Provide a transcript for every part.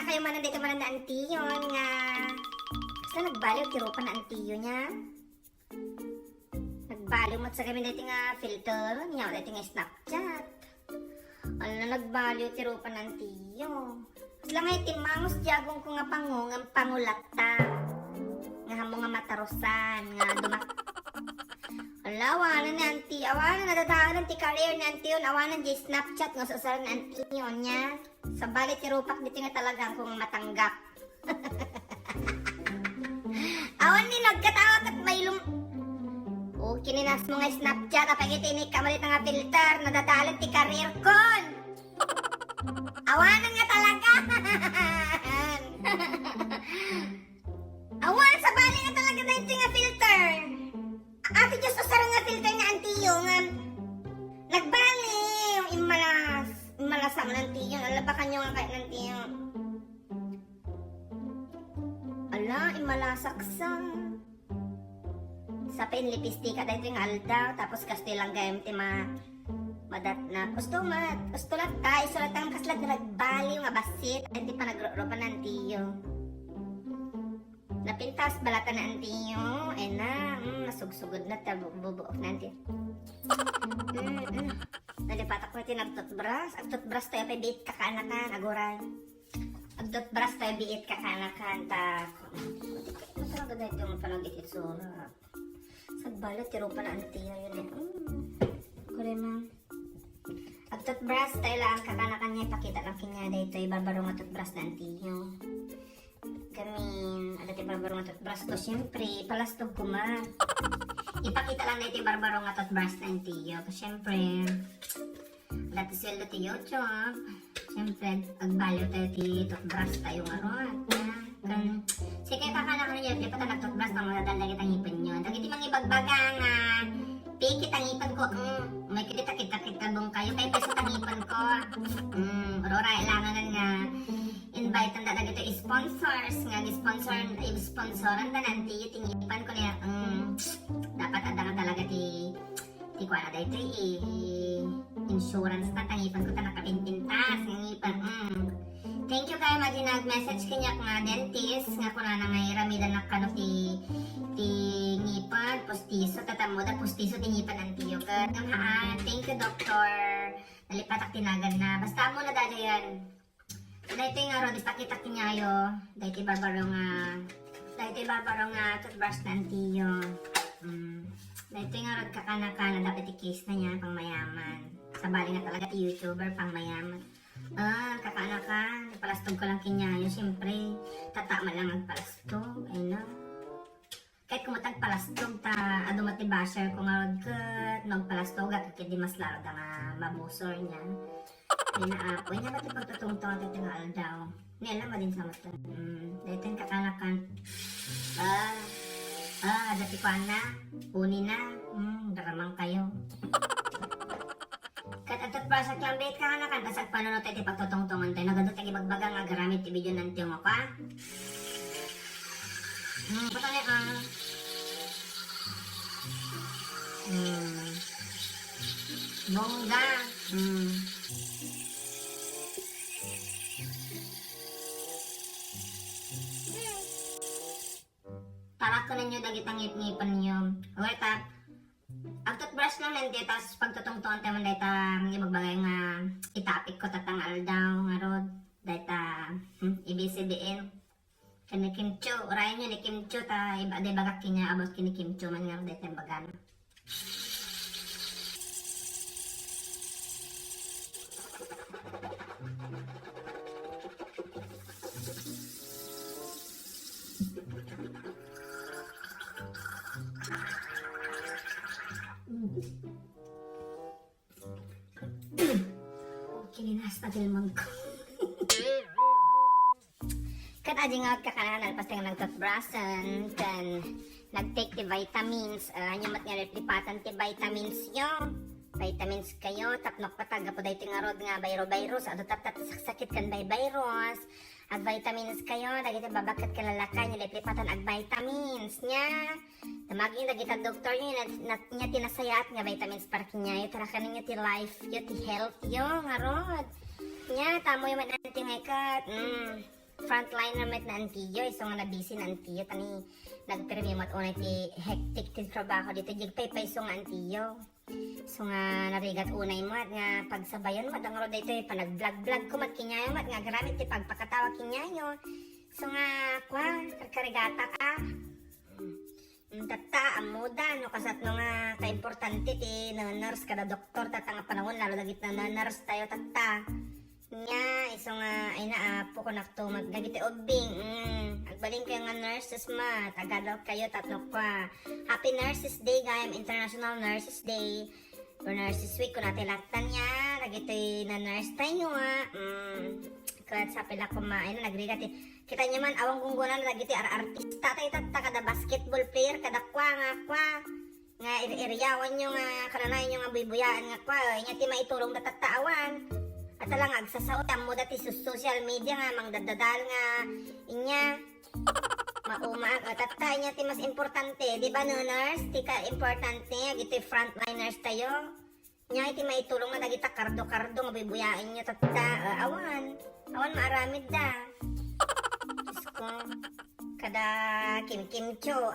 kayo man dito man na antiyo nga. Basta nagbaliw tiro pa na antiyo niya. Nagbaliw mo sa kami dito nga filter niya, dito nga Snapchat. Ano nagbaliw tiro pa na antiyo. Basta nga itimangos jagong ko nga pangungang pangulata. Nga hamo nga matarusan, nga dumak. Ala, awanan na auntie. Awanan na dadaan ti career na auntie yun. Awanan di Snapchat nga susaran na auntie yun niya. Sa balit tirupak dito nga talaga kung matanggap. Awan ni nagkataot at may O, kininas mo nga Snapchat. Apag itinik ka malit nga filter. Nadadalan ti career kon. Awanan nga talaga. Awan sa bali nga talaga dito nga filter. Ate Diyos, usara nga filter na antiyo nga nagbaliw, imalas mo ng tiyo, alabakan nyo nga kahit ng tiyo. Ala, imalasaksa. Sa pinlipistik ka dahil nga aldaw, tapos kasto lang gayam ti madat na. Gusto lang tayo, sulat ang kaslag na nagbaliw nga basit, at di pa nagropa ng tiyo. Napintas balatan na antiyo, ay na, nasugsugod na, bubuok na antiyo. Nalipatak ko ito nagtutbras. Ang tutbras tayo pa biit kakanakan, aguray. Ang tutbras tayo biit kakanakan, masarap na dahil yung panag-itit surat. Sagbalat, tiro pa na antiyo yun eh. Kure ma. Ang tutbras tayo lang, kakanakan niya, ipakita lang kanya dahito, ibarbaro nga tutbras na antiyo. Gamin, ada ti barbaro nga toothbrush ko, syempre, palastog ko ma. Ipakita lang na iti barbaro nga toothbrush na intiyo. Syempre, dati sweldo ti YouTube. Syempre, agbaliw tayo ti toothbrush tayo nga ron. Sige, kakana ko niya, di pa tayo nag-toothbrush na madadala kitang ipin yun. Dagi ti mga ibagbaga nga, pikit ang ipin ko, may kita bong kayo, kaya peso ang ipin ko. Rora, ilanganan nga, invite ang dadagat ito sponsors nga sponsoran da nanti tingipan ko niya dapat ada ka talaga ti kuana da ito insurance na tangipan ko ta nakapinpintas ngipan thank you kay madi nag-message kanya nga dentist nga kuna na ngay ramida na kano ti ngipan postiso tatamo da postiso tingipan ang tiyo ka thank you doctor nalipatak tinagan na basta mo na dada yan. Dahito yung nga ron, ipakita kinyayo. Dahito barbaro nga toothbrush na antiyo. Dahito yung nga ron, kakana-kana, dapat i-case na niya, pang mayaman. Sabali nga talaga, YouTuber, pang mayaman. Kakana-kana, palastog ko lang kinyayo. Siyempre, tatama lang ang palastog. Ay no. Kahit kumatag palastog, adumati basher ko nga ron, nagpalastog, at kaya di mas laro da nga mabusor niya. Ay naapoy na ba't ipagtutungtong at ito nga aldaw. Nialam mo din sa mata. Dahito yung kakanakan. Dati ko na. Uni na. Daramang kayo. Katatot pa sa klambit kakanakan. Tasag panunod tayo ipagtutungtongan tayo. Nagadot tayo ibagbagang agaramit ti video ng tiyo mo ka. Patani bongga. Tarak ko ninyo dagitang ngip-ngipan ninyo. Okay, ang toothbrush lang nandiyo, tapos pagtutungtuan tayo man dahita magbagay nga itapik ko tatangal daw nga rod. Dahita ibisidiin. Kinikimcho, orayan nyo ni kimcho ta iba day bagak kinya abos kinikimcho man nga dahita yung bagana. Kininas na dilmang ko. Kat adi nga kakananan pas nga nagtoothbrushan kan nag-take the vitamins nyumat nga lipatan ti vitamins yo. Vitamins kayo tapnok patag apo dayto nga rod nga virus ado taptat sakit kan virus. Ag vitamins kayo dagiti babakat kalalakay nya lipatan ag vitamins nya. Tamaging dagiti doktor nya tinasayat nga vitamins para kinyayo tara kaninyo ti life yo ti health yo nga rod. Nya tamo yung mananti nga ikat. frontliner met na antiyo, iso nga nabisi na antiyo, tani nagpirmi mat unay ti hectic ti trabaho dito, jigpay iso nga antiyo. So nga narigat unay mo at nga pagsabayan mo, ang roda ito panag-vlog-vlog ko mat kinyayo mat nga garamit ti pagpakatawa kinyayo. So nga kwa, karkarigata ka. Tata, amuda, no kasat no nga ka-importante ti nurse kada doktor tata nga panahon lalo dagit na nurse tayo tata. Nya, iso nga ay naapo ko nakto magdagiti ubing. Agbaling kayo nga nurses ma, tagadal kayo tatlo pa. Happy Nurses Day gayam, International Nurses Day. Or Nurses Week ko natin laktan niya. Dagiti na nurse tayo nga. Kahit sa pila ko ma, ay nagrigat kita niya man awang gunggunan dagiti artista tayo tata kada basketball player kada kwa nga iriyawan nyo nga kananay nyo nga buyaan nga kwa inya ti maitulong datatawan at lang agsasaot mo dati sa social media nga mangdadadal nga inya maumaag at niya ti mas importante di ba no nurse ti ka importante iti frontliners tayo nya iti maitulong nga dagita kardo nga buyaan nyo tata awan maaramid da ko kada Kim Cho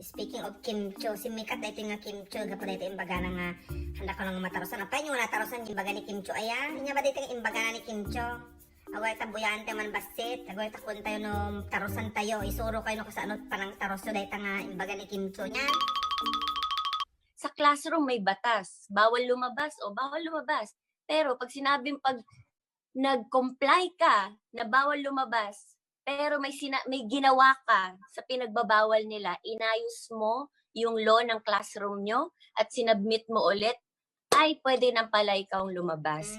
speaking of Kim Cho si Mikat ito nga Kim Cho kapag ito imbaga na nga handa ko lang matarosan apay yung natarosan yung imbaga ni Kim Cho ayan inya ba dito yung imbaga na ni Kim Cho agay tabuyan tayo man basit agay takon tayo no tarosan tayo isuro kayo no kasano panang taroso dahil nga imbaga ni Kim Cho nya sa classroom may batas bawal lumabas pero pag sinabing pag nag-comply ka na bawal lumabas pero may ginawa ka sa pinagbabawal nila, inayos mo yung law ng classroom nyo at sinabmit mo ulit, ay pwede nang pala ikaw lumabas.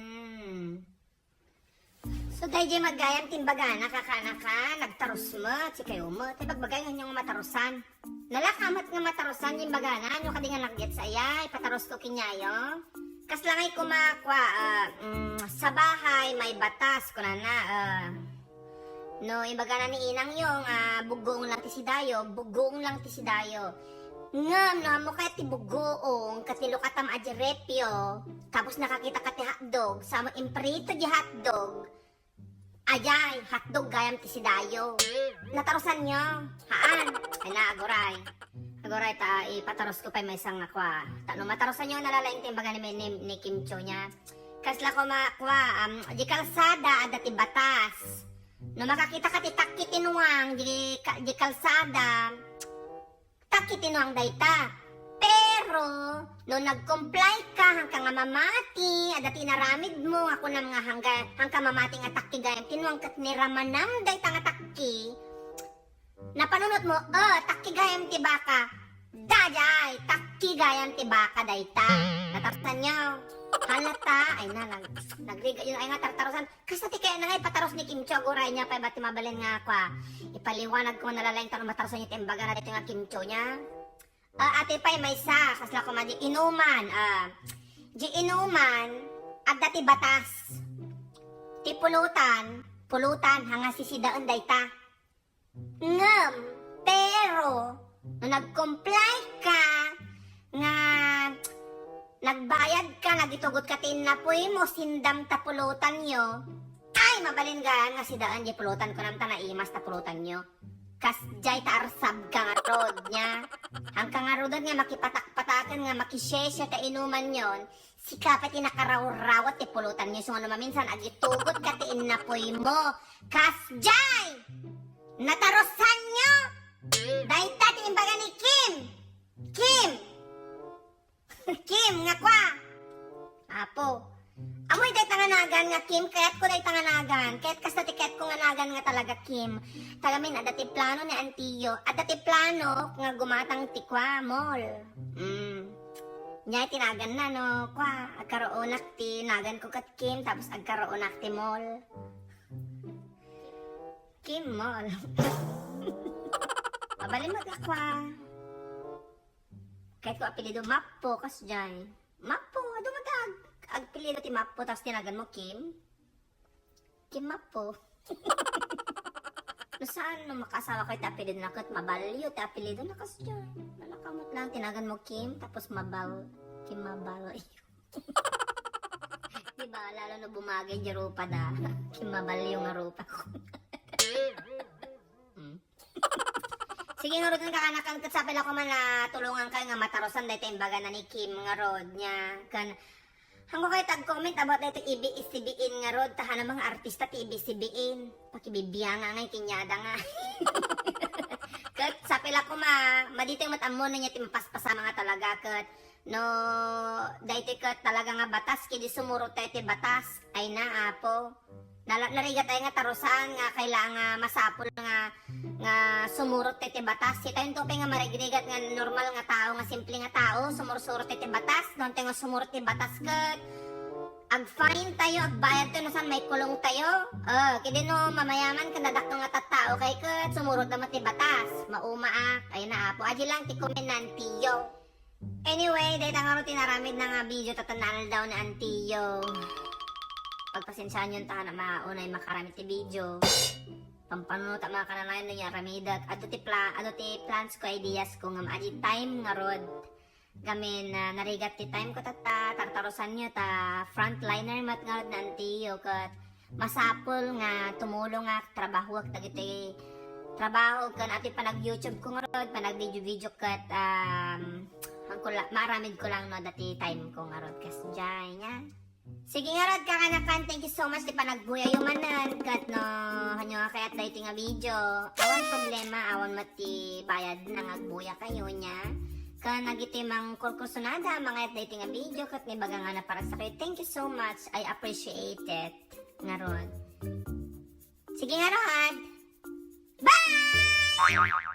So dahil magayang timbaga, nakakana ka, nagtaros mo, si kayo mo, tayo pagbagay nga yung matarosan. Nalakamat nga matarosan, yung baga na, yung kadingan nagyat sa iya, ipataros ko kinyayo. Kas lang ay kumakwa, sa bahay may batas, kuna na, no, imbaga na ni inang yung bugong lang ti si Dayo. Ngam, no, mo kaya ti bugoong, katilo katam ajerepyo, tapos nakakita ka ti hotdog, sama imprito di hotdog, ajay, hotdog gayam ti si Dayo. Natarosan nyo, haan, ay na, agoray, ipataros ko pa may isang akwa. No, matarosan nyo, nalalaing ti imbaga ni Kim Cho nya. Kasla ko makwa, di kalsada, ada ti batas. No makakita ka ti takki tinuang di kalsada, takki tinuang dayta. Pero no nag-comply ka hanggang nga mamati, ada tinaramid mo ako nam nga hanggang mamati nga takki gayam tinuang kat ni ramanam dayta nga takki. Napanunot mo, takki gayam ti baka. Dajay, takki gayam ti baka dayta. Natarsan nyo. Halata, ay na, nagriga yun, ay nga tartarosan. Kasi kaya na nga ipataros ni Kim Cho, guray niya, pa ba't mabalin nga kwa. Ipaliwanag ko nalalaing tanong matarosan niya, timbaga na dito nga Kim Cho niya. Ate pa'y may sa, kasla ko di inuman, di inuman, at dati batas. Ti pulutan, hanga sisidaan dayta. Ngam, pero, nung nag-comply ka, nga, nagbayad ka, nagitugot ka tinapoy mo, sindam tapulutan nyo. Ay, mabalin nga si daan di pulutan ko namta na imas tapulutan nyo. Kas jay taarsab ka nga rod niya. Hanggang nga rodon nga makipatak-patakan nga makisesya ta inuman yon. Si kapit inakaraw-rawat ti pulutan nyo. So ano maminsan, agitugot ka tinapoy mo. Kas jay! Natarosan nyo! Dahita ti imbaga ni Kim! Kim, nga kwa. Apo. Amoy day tanganagan nga Kim, kaya't ko day tanganagan. Kaya't kasta tiket ko nga nagan nga talaga Kim. Tagamin, adati plano ni Antiyo. Adati plano nga gumatang tikwa, mall. Nya tinagan na no, kwa. Agkaroon nakti, nagan ko kat Kim, tapos agkaroon nakti mall. Kim mall. Mabalin magakwa. Kahit ko apelido Mapo, kas dyan. Mapo, dumadag. Agpilido ti Mapo, tapos tinagan mo Kim. Kim Mapo. Saan no makasawa ko ti apelido na kat mabalyo, ti apelido na kas dyan. Nalakamot lang, tinagan mo Kim, tapos Kim Mabal. Diba, lalo na bumagay di rupa da. Kim Mabalyo nga rupa ko. Sige nga rod, kakanakan kat sapil ako man na tulungan kayo nga matarosan dahil tayong baga na ni Kim nga rod niya. Kan, hanggo kayo tag-comment about dahil IBCBin nga rod, tahan ng mga artista ti IBCBin. Pakibibiyang nga ngay kinyada nga. Kat sapil ako madito yung matamo na niya ti mapaspasa mga talaga kat. No, dahil kat talaga nga batas, kidi sumurot tayo ti batas. Ay na, apo. Narigat tayo nga tarusan nga kailangan masapol nga sumurot tayo ti batas. Si tayong tope nga marigrigat nga normal nga tao, nga simple nga tao, sumurot tayo ti batas. Noon tayo nga sumurot ti batas kat. Ag-fine tayo, ag-bayad tayo, nasan may kulong tayo. Kidi no, mamayaman ka dadak nga tattao kay kat, sumurot naman ti batas. Maumaak, ay na apo. Aji lang ti komenantiyo. Anyway, dahil nga ro tinaramid na nga video, tatananal daw na antiyo. Pagpasensyahan yun ta na maunay makaramit ti video. Pampanunot ang mga kananayon niya ramidat. Ato ti plans ko, ideas ko nga maaji time nga rod. Gamin na narigat ti time ko tartarosan nyo ta frontliner mat nga rod na antiyo. Kat masapol nga tumulong nga trabaho ak tagiti trabaho kan ati panag YouTube ko nga rod, panag video kat maramid ko lang no dati time ko nga rod kas jay nya. Sige nga rod kakanakan, thank you so much ti panagbuya yung manan kat no hanyo nga kayat dahi nga video. Awan problema, awan mati bayad na ngagbuya kayo nya. Ka nagitimang kurkursunada mga dahi nga video kat ni baga nga na para sa kayo. Thank you so much, I appreciate it nga rod. Sige nga rod. Bye!